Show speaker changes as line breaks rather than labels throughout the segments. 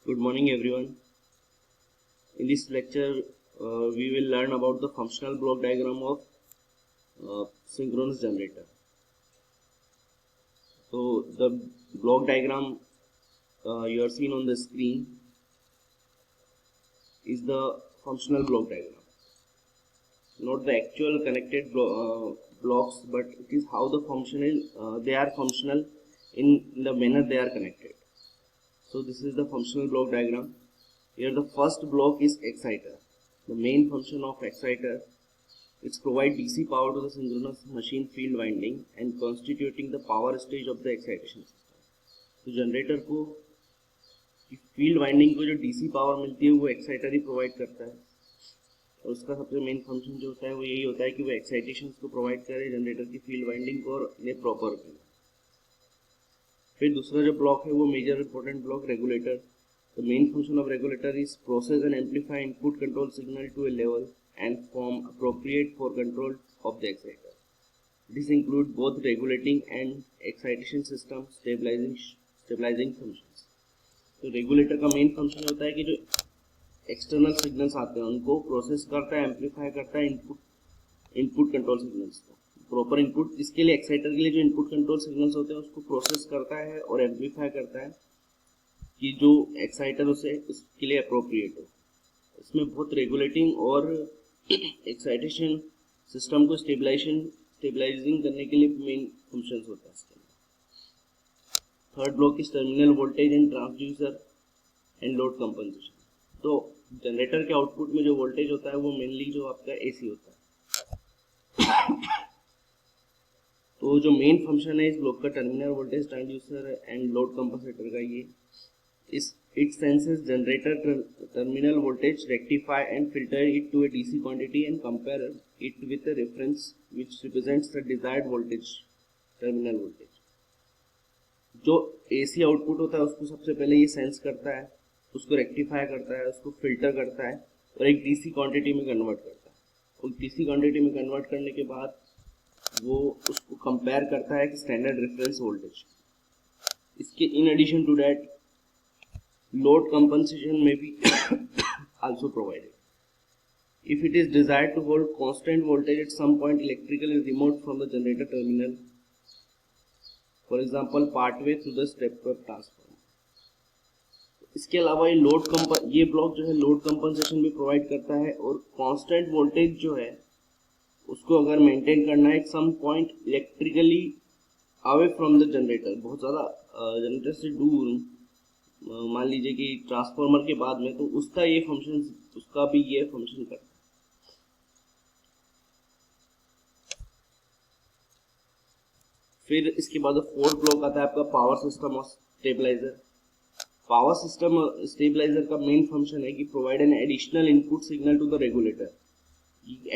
Good morning, everyone. In this lecture, we will learn about the functional block diagram of synchronous generator. So, the block diagram you are seeing on the screen is the functional block diagram. Not the actual connected blocks, but it is how they are functional in the manner they are connected. So, this is the functional block diagram. Here the first block is exciter. The main function of exciter is provide DC power to the synchronous machine field winding and constituting the power stage of the excitation system. तो generator को field winding को जो DC power मिलती है वो exciter ही provide करता है और उसका सबसे मेन फंक्शन जो होता है वो यही होता है कि वो एक्साइटेशन को प्रोवाइड करे जनरेटर की फील्ड वाइंडिंग को और इन्हें प्रॉपर करे. फिर दूसरा जो ब्लॉक है वो major important block regulator. The main function of regulator is process and amplify input control signal to a level and form appropriate for control of the exciter. This includes both regulating and excitation system stabilizing functions. तो regulator का main function होता है कि जो external signals आते हैं उनको process करता है, amplify करता है input control signals को. Proper input इसके लिए exciter के लिए जो input control signals होते हैं उसको process करता है और amplify करता है कि जो एक्साइटर उसके लिए अप्रोप्रिएट हो. इसमें बहुत रेगुलेटिंग और एक्साइटेशन सिस्टम को स्टेबलाइजिंग करने के लिए मेन फंक्शंस होता है इसके. Third block is terminal voltage and transducer and load compensation. तो जनरेटर के आउटपुट में जो वोल्टेज होता है वो मेनली जो आपका एसी होता है. तो जो मेन फंक्शन है इस ब्लॉक का terminal voltage transducer and load compensator का ये it senses generator terminal voltage, rectify and filter it to a DC quantity and compare it with a reference which represents the desired voltage, terminal voltage. जो AC output होता है उसको सबसे पहले ये sense करता है, उसको रेक्टिफाई करता है, उसको फिल्टर करता है और एक DC क्वांटिटी में कन्वर्ट करता है. और DC क्वांटिटी में कन्वर्ट करने के बाद वो उसको कंपेयर करता है कि स्टैंडर्ड रेफरेंस वोल्टेज. इसके in addition to that load compensation may be also provided. If it is desired to hold constant voltage at some point electrically remote from the generator terminal, for example partway through the step-up transformer. इसके अलावा ये block जो है load compensation भी provide करता है और constant voltage जो है उसको अगर मेंटेन करना है some point electrically away from the generator, बहुत ज़्यादा जनरेटर से दूर मान लीजिए कि ट्रांसफार्मर के बाद में, तो उसका भी ये फंक्शन करता है. फिर इसके बाद फोर्थ ब्लॉक आता है आपका पावर सिस्टम और स्टेबलाइजर. पावर सिस्टम स्टेबलाइजर का मेन फंक्शन है कि provide an additional input signal to the regulator.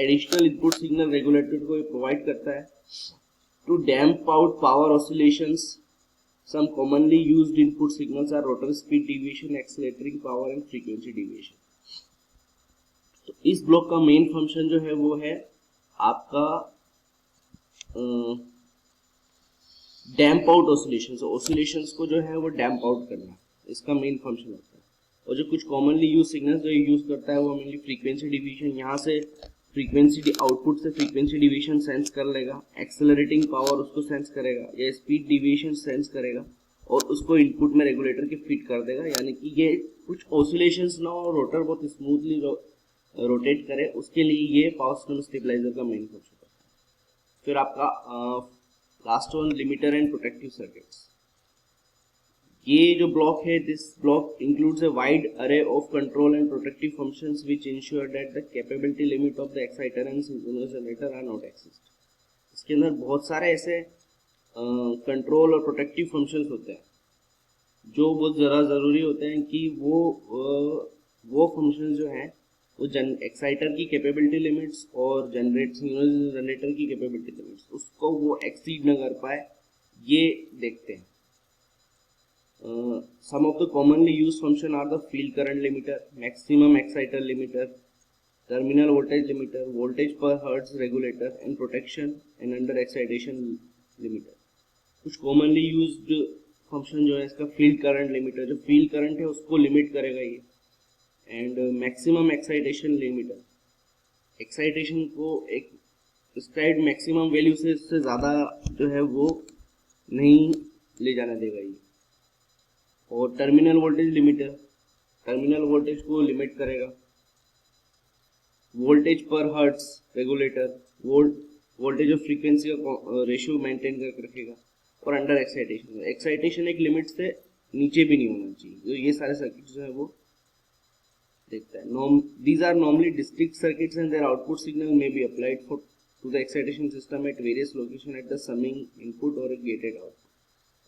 Additional input signal regulator को प्रोवाइड करता है to damp out power oscillations. Some commonly used input signals are rotor speed deviation, accelerating power and frequency deviation. तो इस block का main function जो है वो है आपका डैम्प आउट ऑसिलेशंस को जो है वो डैम्प आउट करना, इसका मेन फंक्शन होता है. और जो कुछ कॉमनली यूज सिग्नल्स जो यूज करता है वो मेनली फ्रीक्वेंसी डिवीजन, यहाँ से फ्रीक्वेंसी आउटपुट से फ्रीक्वेंसी डिवीजन सेंस कर लेगा, एक्सेलरेटिंग पावर उसको सेंस करेगा या स्पीड डिवीजन सेंस करेगा और उसको इनपुट में रेगुलेटर के फिट कर देगा. यानी कि ये कुछ ऑसिलेशंस ना हो, रोटर बहुत स्मूथली रोटेट करे, उसके लिए ये पावर सिस्टम स्टेबलाइजर का मेन फंक्शन होता है. फिर आपका last one limiter and protective circuits. ये जो ब्लॉक है this block includes a wide array of control and protective functions which ensure that the capability limit of the exciter and synchronous generator are not exist. इसके अंदर बहुत सारे ऐसे control और protective functions होते हैं जो बहुत ज़रा ज़रूरी होते हैं कि वो फंक्शंस जो हैं वो एक्साइटर की कैपेबिलिटी लिमिट्स और सिंक्रोनस जनरेटर की कैपेबिलिटी लिमिट्स उसको वो एक्सीड न कर पाए, ये देखते हैं. Some of the commonly used function are the field current limiter, maximum exciter limiter, terminal voltage limiter, voltage per hertz regulator, and protection and under excitation limiter. कुछ commonly used फंक्शन जो है इसका फील्ड करंट लिमिटर, जो field current है उसको limit करेगा ये, and maximum excitation limiter, excitation को एक स्ट्राइड मैक्सिमम वैल्यू से इससे ज़्यादा जो है वो नहीं ले जाने देगा ये, और terminal voltage limiter, terminal voltage को लिमिट करेगा, वोल्टेज पर हर्ट्स रेगुलेटर, वोल्टेज और फ्रीक्वेंसी का रेशियो मेंटेन करके रखेगा, और अंडर एक्साइटेशन, एक्साइटेशन एक लिमिट से नीचे भी नहीं होना चाहिए, तो ये सारे सर्किट्स जो है वो देखता है। These are normally discrete circuits and their output signal may be applied to the excitation system at various locations at the summing input or a gated output.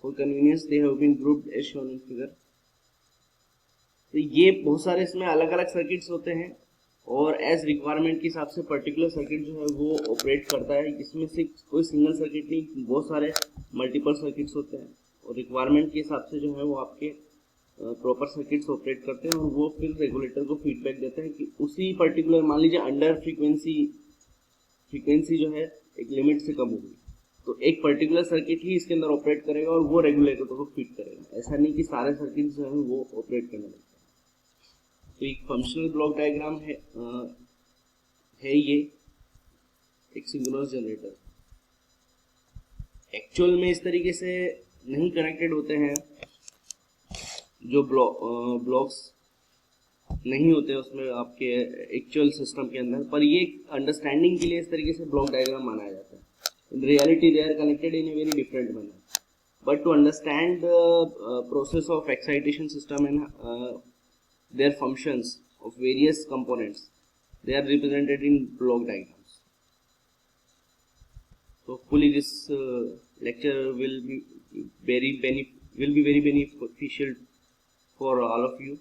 For convenience, they have been grouped as shown in figure. तो ये बहुत सारे इसमें अलग अलग circuits होते हैं, और एज रिक्वायरमेंट के हिसाब से पर्टिकुलर सर्किट जो है वो ऑपरेट करता है। इसमें से कोई सिंगल सर्किट नहीं, बहुत सारे मल्टीपल सर्किट्स होते हैं, और रिक्वायरमेंट के हिसाब से जो है वो आपके प्रॉपर सर्किट्स ऑपरेट करते हैं, और वो फिर रेगुलेटर को फीडबैक देते हैं कि उसी पर्टिकुलर, मान लीजिए अंडर फ्रीक्वेंसी जो है एक लिमिट से कम होगी, तो एक पर्टिकुलर सर्किट ही इसके अंदर ऑपरेट करेगा और वो रेगुलेटर को फीड करेगा। ऐसा नहीं कि सारे सर्किट जो है वो ऑपरेट करने लगते हैं। तो एक फंक्शनल ब्लॉक डायग्राम है ये एक सिंक्रोनस जनरेटर। एक्चुअल में इस तरीके से नहीं कनेक्टेड होते हैं, जो ब्लॉक्स नहीं होते उसमें आपके एक्चुअल सिस्टम के अंदर, पर ये अंडरस्टैंडिंग के लिए इस तरीके से ब्लॉक डायग्राम बनाया जाता है। In reality they are connected in a very different manner, but to understand the process of excitation system and their functions of various components, they are represented in block diagrams. So hopefully this lecture will be very beneficial for all of you.